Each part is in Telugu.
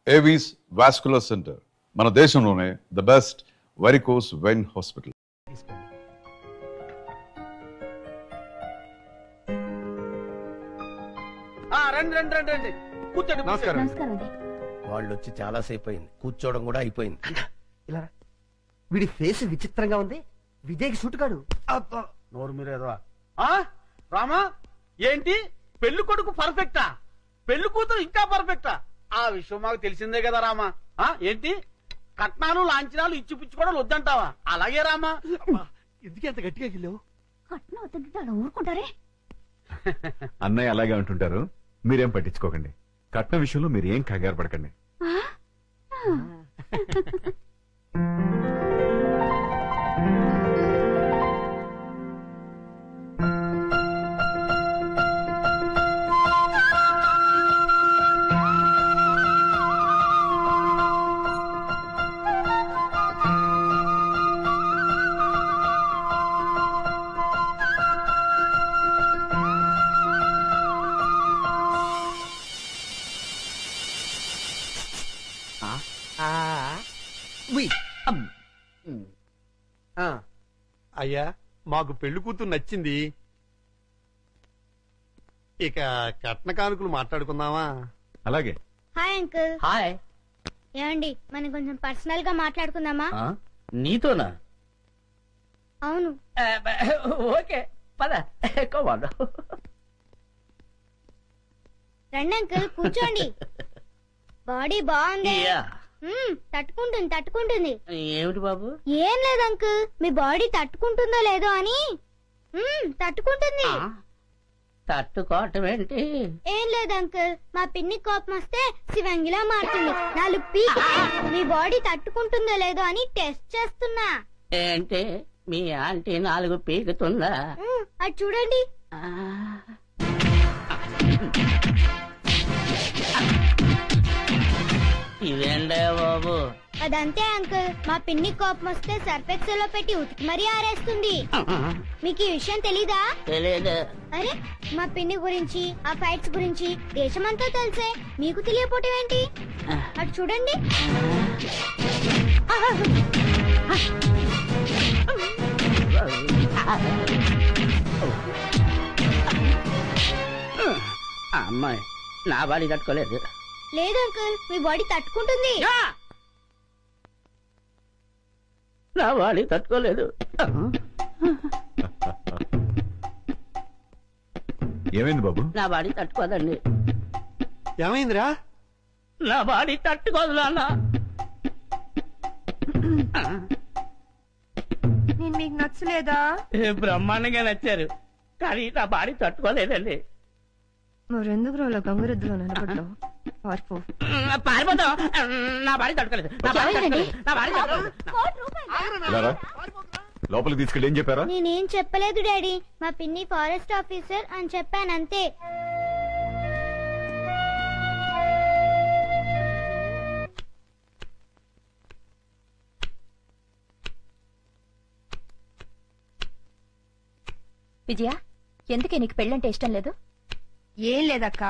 ఏవీస్ వాస్కులర్ సెంటర్, మన దేశంలోనే the best varicose vein hospital. రండి రండి రండి రండి కూర్చోండి. నమస్కారం. వాళ్ళు వచ్చి చాలా సేపు అయింది, కూర్చోవడం కూడా అయిపోయింది. ఇలా రా. వీడి ఫేస్ విచిత్రంగా ఉంది. విజయ్కి సూట్ కాడు. నోరు మీరేదో రామా, ఏంటి పెళ్లి కొడుకు పర్ఫెక్టా, పెళ్లి కూతురు ఇంకా పర్ఫెక్టా? ఆ విషయం మాకు తెలిసిందే కదా రామా. ఏంటి కట్నాలు లాంఛనాలు ఇచ్చి పుచ్చుకోవడం వద్దంటావా? అలాగే రామా. ఎందుకు ఎంత గట్టిగా గిల్లావు? ఊరుకుంటారే. అన్నయ్య అలాగే అంటుంటారు, మీరేం పట్టించుకోకండి. కట్న విషయంలో మీరు ఏం కంగారు పడకండి. అయ్యా, మాకు పెళ్లి కూతురు నచ్చింది. ఇక కట్న కానుకలు మాట్లాడుకుందామా? అలాగే. Hi uncle. హాయ్. ఏమండి మనం కొంచెం పర్సనల్ గా మాట్లాడుకుందామా? నీతోనా? అవును. ఓకే పద. రండి అంకుల్ కూర్చోండి. బాడీ బాగుంది. తట్టుకుంటుంది తట్టుకుంటుంది. ఏమిటి బాబు? ఏం లేదు అంకుల్, మీ బాడీ తట్టుకుంటుందో లేదో అని. తట్టుకుంటుంది. తట్టుకోవటం ఏంటి? ఏం లేదు అంకుల్, మా పిన్ని కోపం వస్తే శివంగిలా మారుతుంది. 4 పీక్. మీ బాడీ తట్టుకుంటుందో లేదో అని టెస్ట్ చేస్తున్నా. ఏంటి మీ ఆంటీ 4 పీకుతుందా? అది చూడండి. ఇదేంటే బాబు? అదంతే అంకుల్, మా పిన్ని కోపం వస్తే సర్ఫెక్సల్ లో పెట్టి ఉతికి మరీ ఆరేస్తుంది. మీకు ఈ విషయం తెలీదా? తెలియదు. అరే, మా పిన్ని గురించి ఆ ఫైట్స్ గురించి దేశమంతా తెలిసే మీకు తెలియపోవటం ఏంటి? అటు చూడండి. అమ్మాయి నా బాడీ తట్టుకోలేదు. లేదు అంకుల్, మీ బాడీ తట్టుకుంటుంది. నా బాడీ తట్టుకోలేదు. ఏమైంది బాబు? నా బాడీ తట్టుకోదండి. ఏమైందిరా? నా బాడీ తట్టుకోదు నాన్న. నేను మీకు నచ్చలేదా? బ్రహ్మాండంగా నచ్చారు, కానీ నా బాడీ తట్టుకోలేదండి. మరెందుకు రోజులో గంగురెద్దులో నిలబడ్డావు? పారిపోతాం. నా బాడీ తట్టుకోలేదు. నా బాడీ తట్టుకోలేదు. నా బాడీ తట్టుకోలేదు. ఇలా రా. లోపలికి తీసుకెళ్ళి ఏం చెప్పారా? నేనేం చెప్పలేదు డాడీ, మా పిన్ని ఫారెస్ట్ ఆఫీసర్ అని చెప్పానంతే. విజయ, ఎందుకే నీకు పెళ్ళంటే ఇష్టం లేదు? ఏం లేదక్క,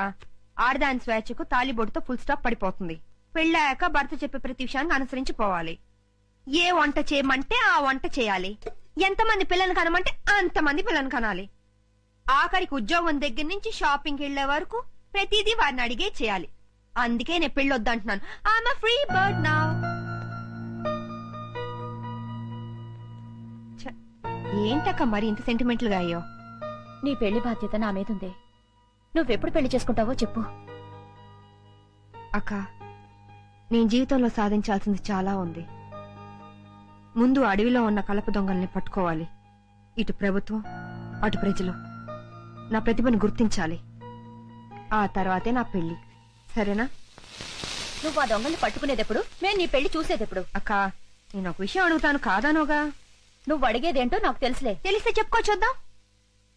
ఆడదాని స్వేచ్ఛకు తాలిబొట్టుతో ఫుల్ స్టాప్ పడిపోతుంది. పెళ్ళాక భర్త చెప్పే ప్రతి విషయాన్ని అనుసరించి పోవాలి. ఏ వంట చేయమంటే ఆ వంట చేయాలి. ఎంతమంది పిల్లల్ని కనమంటే అంతమంది పిల్లల్ని కనాలి. ఆఖరికి ఉద్యోగం దగ్గర నుంచి షాపింగ్కి వెళ్లే వరకు ప్రతిదీ వారిని అడిగే చేయాలి. అందుకే నేను పెళ్లి వద్దంటున్నాను. I'm a free bird now. ఏంటక్క మరి ఇంత సెంటిమెంటల్ గా అయ్యో? నీ పెళ్లి బాధ్యత నా మీదుంది. నువ్వెప్పుడు పెళ్లి చేసుకుంటావో చెప్పు. అక్క, నేను జీవితంలో సాధించాల్సింది చాలా ఉంది. ముందు అడవిలో ఉన్న కలప దొంగల్ని పట్టుకోవాలి. ఇటు ప్రభుత్వం అటు ప్రజలు నా ప్రతిభను గుర్తించాలి. ఆ తర్వాతే నా పెళ్లి. సరేనా? నువ్వు ఆ దొంగల్ని పట్టుకునేదెప్పుడు, మేము నీ పెళ్లి చూసేదెప్పుడు? అక్క, నేను ఒక విషయం అడుగుతాను, కాదానోగా? నువ్వు అడిగేదేంటో నాకు తెలుసులే. తెలిస్తే చెప్పుకో చూద్దాం.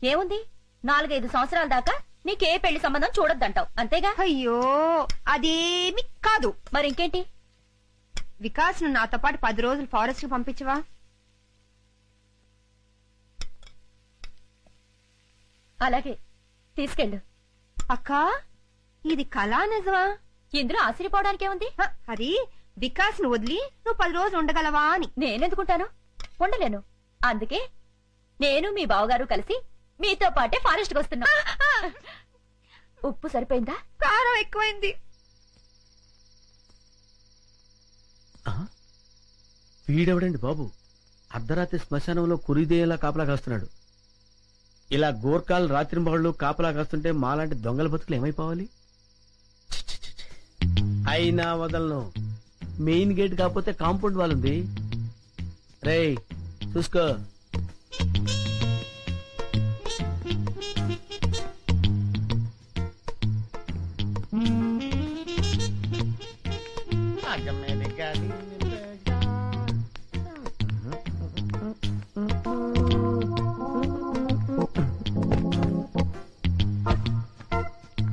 ఏముంది, 4-5 సంవత్సరాల దాకా నీకే పెళ్లి సంబంధం చూడొద్దంటావు, అంతేగా? అయ్యో, అదేమి కాదు. మరింకేంటి? వికాస్ ను నాతో పాటు 10 రోజులు ఫారెస్ట్ కి పంపించవా? అలాగే, తీసుకెళ్ళు. అక్క, ఇది కళా నిజమా? ఇందులో ఆశ్చర్యపోవడానికే ఉంది. అది వికాస్ ను వదిలి నువ్వు 10 రోజులు ఉండగలవా అని. నేనెందుకుంటాను, ఉండలేను. అందుకే నేను మీ బావగారు కలిసి మీతో పాటే ఫారెస్ట్ కి వస్తున్నా. ఉప్పు సరిపోయిందా? కారం ఎక్కువైంది. వీడెవడండి బాబు అర్ధరాత్రి శ్మశానంలో కురిదేలా కాపలా కాస్తున్నాడు. ఇలా గోర్ఖాలు రాత్రింబగళ్ళు కాపలా కాస్తుంటే మాలాంటి దొంగల బతుకులు ఏమైపోవాలి? ఛీ, ఛీ, ఛీ, ఛీ. అయినా వదలను. మెయిన్ గేట్ కాకపోతే కాంపౌండ్ వాళ్ళుంది. రేయ్ చూసుకో.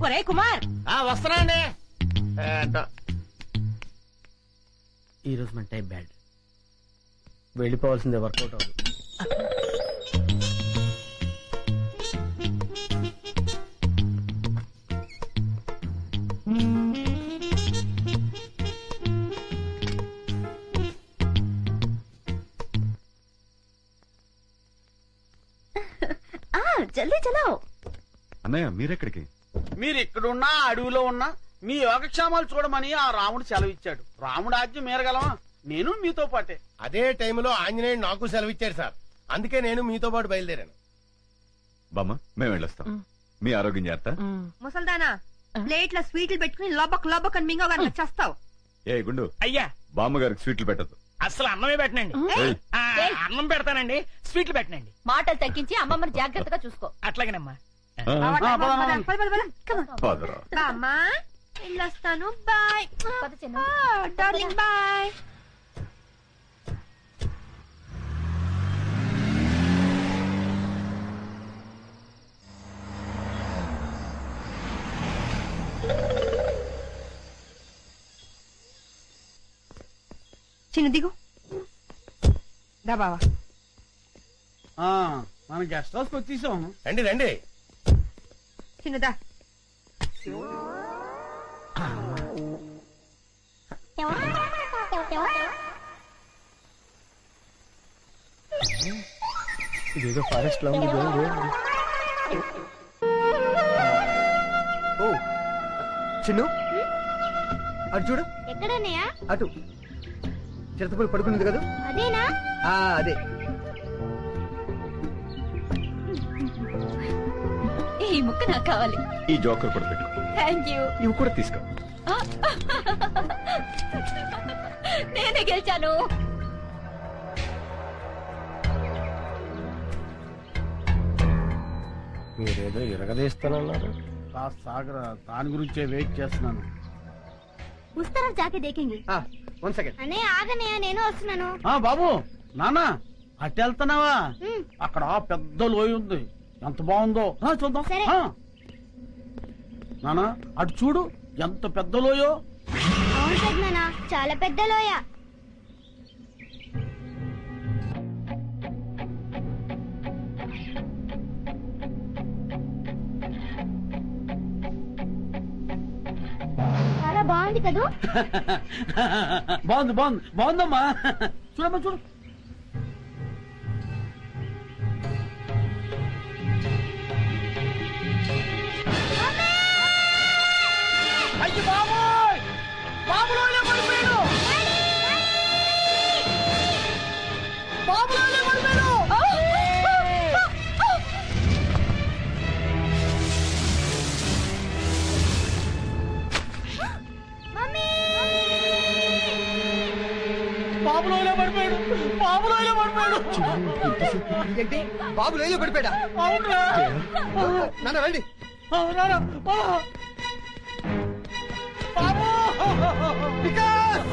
ఒరే కుమార్, వస్తున్నాండి. ఈ రోజు మన టైం బ్యాడ్. వెళ్ళిపోవాల్సిందే, వర్కౌట్ అవ్వదు. జల్దీ చలో. అన్నయ్య మీరెక్కడికి? మీరు ఇక్కడున్నా అడవిలో ఉన్నా మీ యోగక్షేమాలు చూడమని ఆ రాముడు సెలవిచ్చాడు. రాముడు ఆజ్ఞ మేరగలమా? నేను మీతో పాటే. అదే టైంలో ఆంజనేయుడు నాకు సెలవిచ్చాడు సార్. అందుకే నేను మీతో పాటు బయలుదేరాను. బామ్మ మేము వెళ్ళొస్తాం. మీ ఆరోగ్యం జాగ్రత్త. ముసల్దానా, ప్లేట్ల స్వీట్లు పెట్టుకుని లోబక్ లోబక్ అని మింగో చేస్తావు. ఏ గుండు, అయ్యా బామ్మగారికి స్వీట్లు పెట్టద్దు. అసలు అన్నమే పెట్టనండి. ఏయ్, అన్నం పెడతానండి, స్వీట్లు పెట్టనండి. మాటలు తగ్గించి అమ్మమ్మని జాగ్రత్తగా చూసుకో. అట్లాగేనమ్మా. పదరా. బామ్మా వెళ్ళొస్తాను. బాయ్ పద చిన్న. Darling, bye. చిన్న దిగు. దా బావా. మనం గెస్ట్ హౌస్ వచ్చేసాం. రండి రండి. చిన్నదా. ఇదేదో ఫారెస్ట్ లో ఉంది. ఓ చిన్ను, అటు చూడు. ఎక్కడన్నయ్యా? అటు చిరతపూడి పడుకున్నది కదా. అదేనా? అదే. ఈ ముక్క నాకు కావాలి. ఈ జోకర్ కూడా పెట్టు. Thank you. ఇవి కూడా తీసుకో. నేనే గెలిచాను. మీరేదో ఇరగదీస్తానన్నారు. కాస్త సాగరా, దాని గురించే వెయిట్ చేస్తున్నాను. ఉస్ జాకే దేకింగి. 1 సెకండ్. అన్నయ్య ఆగనయ్య, నేను వస్తున్నాను. బాబు నాన్న అటు వెళ్తున్నావా? ఉమ్. అక్కడ పెద్ద లోయ ఉంది, ఎంత బాగుందో. చూద్దాం. సరే. నానా అటు చూడు, ఎంత పెద్ద లోయో. అవును పెద్దనాన్న, చాలా పెద్ద లోయ. చాలా బాగుంది కదూ. బాగుంది బాగుంది బాగుందమ్మా. చూడమ్మా చూడు. అయ్యి బాబోయ్, బాబులోనే పడిపోయాడు. బాబులోనే పడిపోయాడు. బాబులోనే పడిపోయాడు. బాబులోనే పడిపోయాడు. ఏంటి బాబు లేలో పడిపోయాడా? అవునరా? నాన్న రండి. అవునారా? బాబు వికాస్,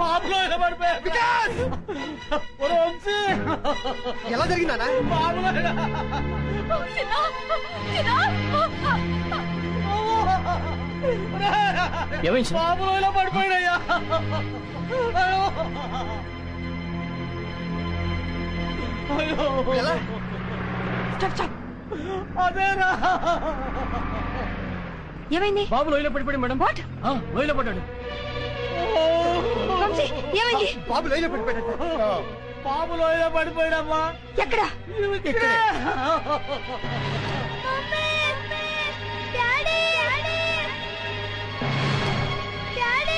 బాబులోనే పడిపోయాడు. వికాస్, వంశీ, ఎలా జరిగిందా? బాబులోనే. బాబులోనే పడిపోయాడయ్యా. ఎలా? అదేరా. ఏమైంది? బాబు లోయలో పడిపోయాడు మేడం. వాట్? లోయలో పడ్డాడు. వంశీ, ఏమైంది? బాబు లైన్లో పెట్టిపోయాడు. బాబు లోయలో పడిపోయాడమ్మా. ఎక్కడ? ఇక్కడే. డాడీ డాడీ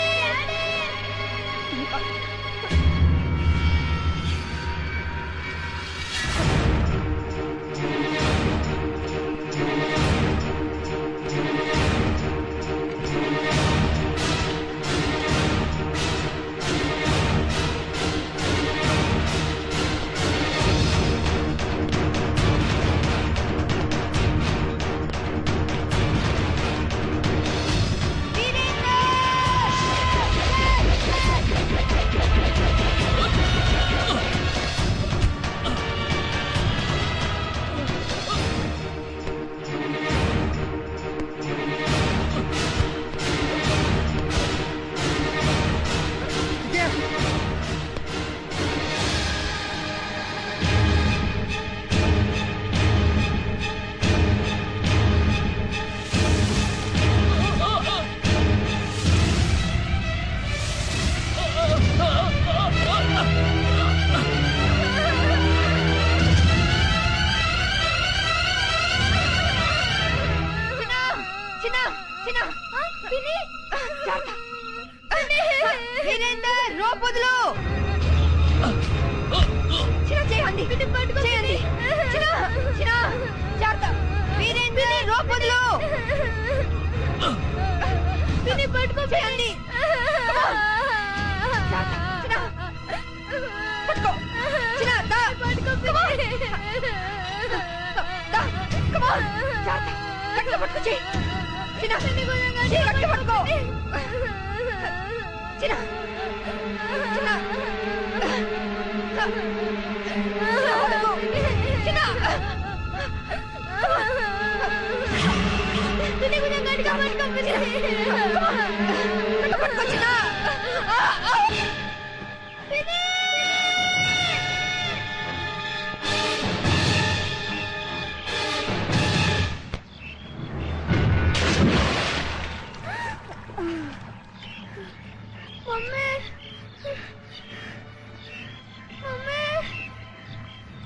వీరేందర్, రోప్ వదులు. చిన్న చేయండి, చేయండి. చిన్న జాగ్రత్త. వీరేందర్, రోప్ వదులు. చేయండి. పట్టుకో. చిన్న దా. Come on. జాగ్రత్త. గట్టిగా పట్టుకో చెయ్యి. చిన్న చెయ్యి గట్టిగా పట్టుకో. చిన్న చిన్న చిన్న కొంచెం గట్టిగా పట్టుకో. పట్టుకో చిన్న.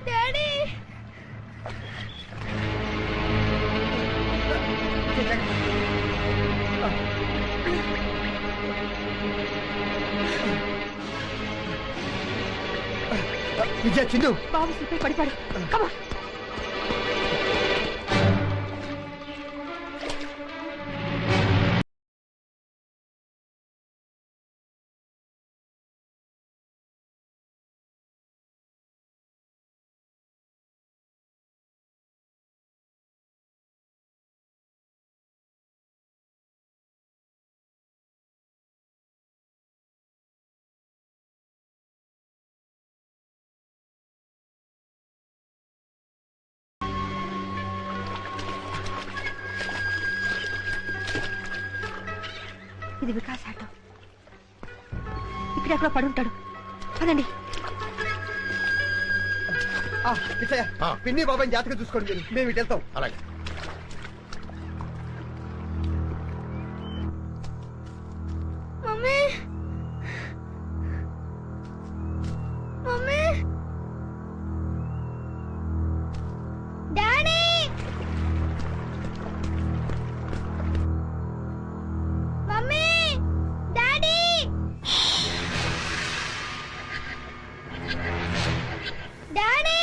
డాడీ విజయ చిందు బాబు స్లిప్ పడిపాడు. కమా. ఇది వికాస్ ఆటో. ఇక్కడెక్కడ పడి ఉంటాడు. పదండి. విజయ పిన్ని బాబాయ్ జాతక చూసుకోండి మీరు. మేము ఇటు వెళ్తాం. అలాగే. Mummy mummy daddy mummy daddy daddy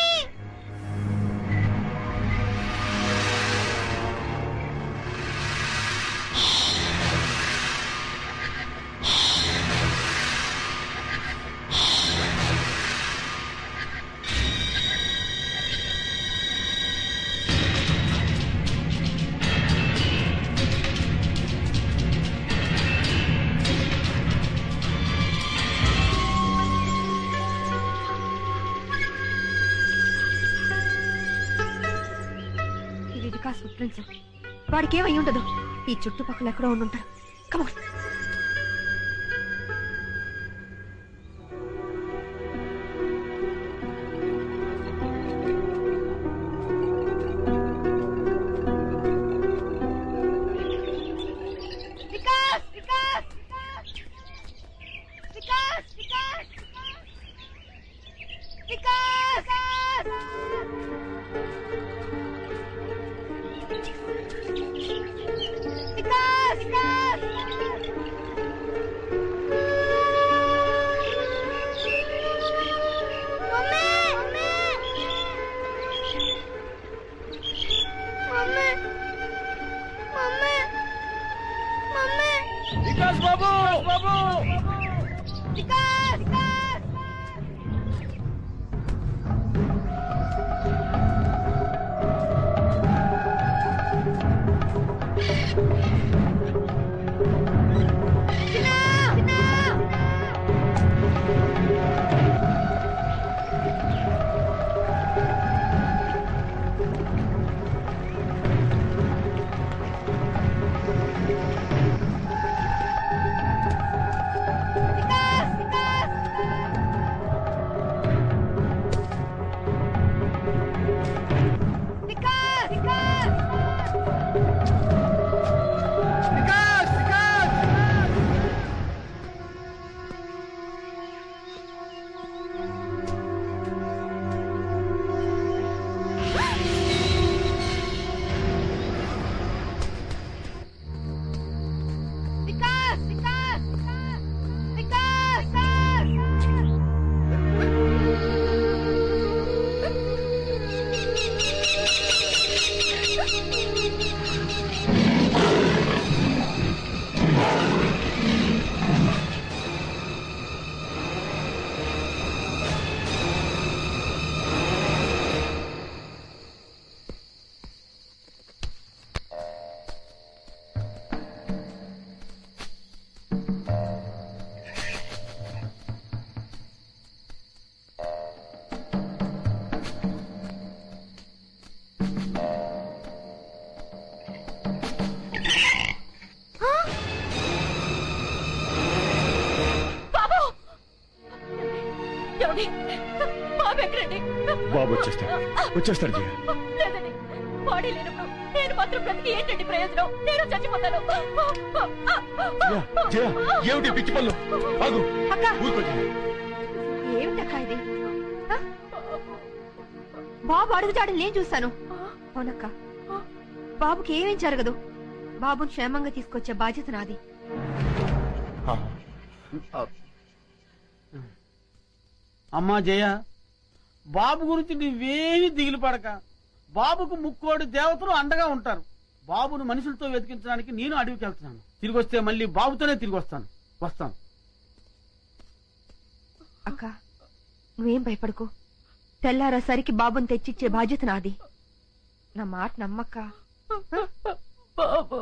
ఇది వికాస్ ఫుట్ ప్రింట్స్. వాడికి ఏమై ఉండదు. ఈ చుట్టుపక్కల ఎక్కడో ఉండుంటాడు. కమాన్. వికాస్ బాబు బాబు బాబు ఎక్కడండి? బాబు వచ్చేస్తాడు జయ. లేదండి, బాడీ లేనప్పుడు నేను మాత్రం బ్రతికి ఏంటండి ప్రయోజనం? నేను చచ్చిపోతాను. జయ, ఏమిటి పిచ్చి పనులు? ఆగు. అక్క ఊరుకో జయ. ఏమిటక్క ఇది? ఆ? బాబు అడుగుజాడని నేను చూశాను. అవునక్క, బాబుకి ఏమేం జరగదు. బాబుని క్షేమంగా తీసుకొచ్చే బాధ్యత నాది. అమ్మా జయ, బాబు గురించి నువ్వేమీ దిగులు పడక. బాబుకు ముక్కోడి దేవతలు అండగా ఉంటారు. బాబును మనుషులతో వెతికించడానికి నేను అడవికి వెళ్తున్నాను. తిరిగి వస్తే మళ్ళీ బాబుతోనే తిరిగి వస్తాను. అక్క, నువ్వేం భయపడకు. తెల్లారేసరికి బాబుని తెచ్చిచ్చే బాధ్యత నాది. నా మాట నమ్మక్క. బాబు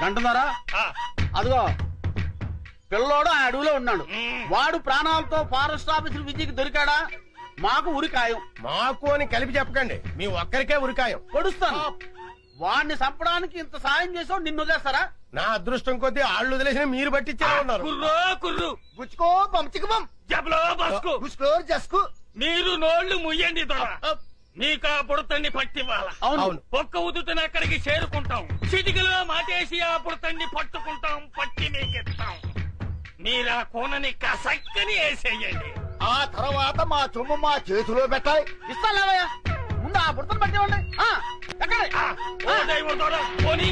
గంటున్నారా? అదిగో పిల్లోడు ఆ అడవిలో ఉన్నాడు. వాడు ప్రాణాలతో ఫారెస్ట్ ఆఫీసర్ విజయ్కి దొరికాడా? మాకు ఉరికాయం. మాకు అని కలిపి చెప్పకండి, మీ ఒక్కరికే ఉరికాయం. పొడుస్తాను. వాడిని చంపడానికి ఇంత సాయం చేసావు, నిన్ను వదిలేస్తారా? నా అదృష్టం కొద్దీ ఆళ్ళు వదిలేసిన మీరు పట్టించేలా ఉన్నారు. గుచ్చుకో పంచికమం జస్కు మీరు నోళ్లు ముయ్యండి దొర. నీకా బుడతన్ని పట్టివ్వాల. అవును. ఒక్క ఉదుటన అక్కడికి చేరుకుంటాం. చిటికలో మాటేసి ఆ బుడతన్ని పట్టుకుంటాం, పట్టి మీకిస్తాం. మీరా కోనని కసక్కని వేసేయండి. ఆ తర్వాత మా సొమ్ము మా చేతిలో పెట్టాలి. ఇస్తాలేవయ్యా, ముందు ఆ బుడతను పట్టేవండి. ఓ దైవం దొర, పోనీ.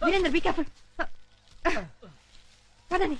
Veerendra be careful. పదండి.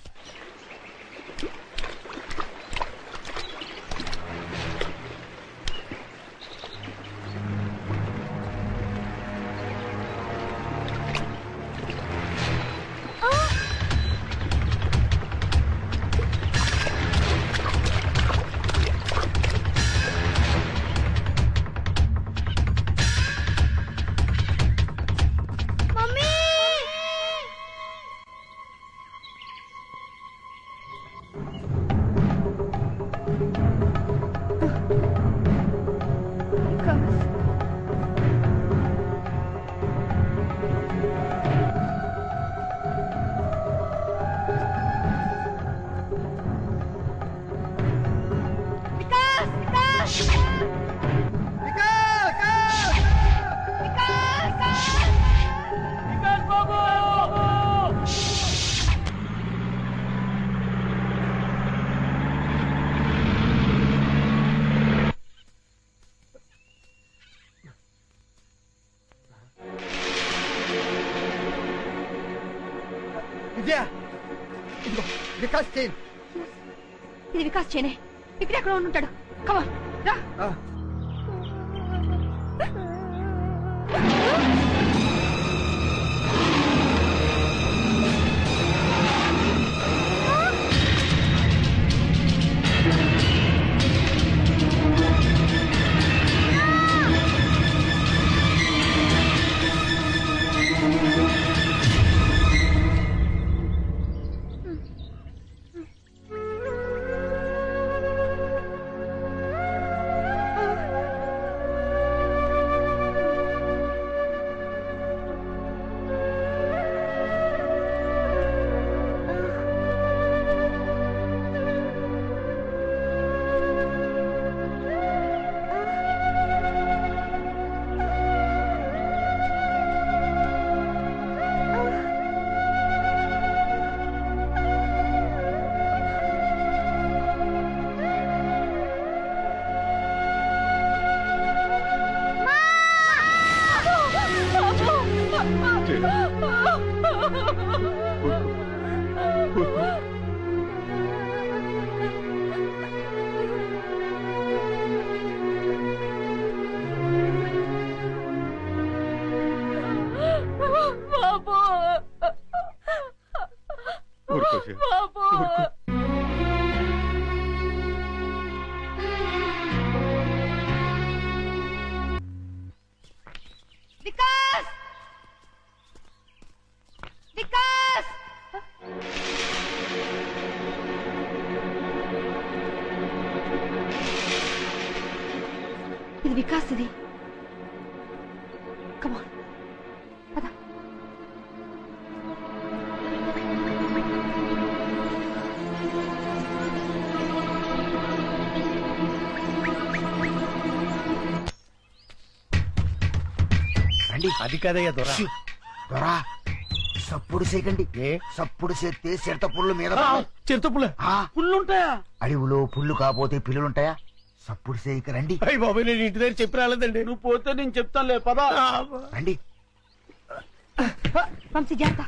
విజయ ఇదిగో వికాస్ చైన్. ఇది వికాస్ చేనే. ఇక్కడ ఎక్కడ ఉంటాడు. కమా రా. వికాస్ వికాస్ ఇది వికాస్. ఇది కమాన్ పద. అది కదయ్యా దొరా. దొరా సప్పుడు చేయకండి. సప్పుడు చేస్తే చిరత పుల్లు మీద చిరుతపుల పుల్లుంటాయా? అడవిలో పుల్లు కాకపోతే పిల్లులుంటాయా? సప్పుడు చేయక రండి. అయ్యి బాబాయ్, నేను ఇంటి దగ్గర చెప్పి రాలేదండి. నువ్వు పోతే నేను చెప్తానులే పదా. రండి. వంశీ జాగ్రత్త.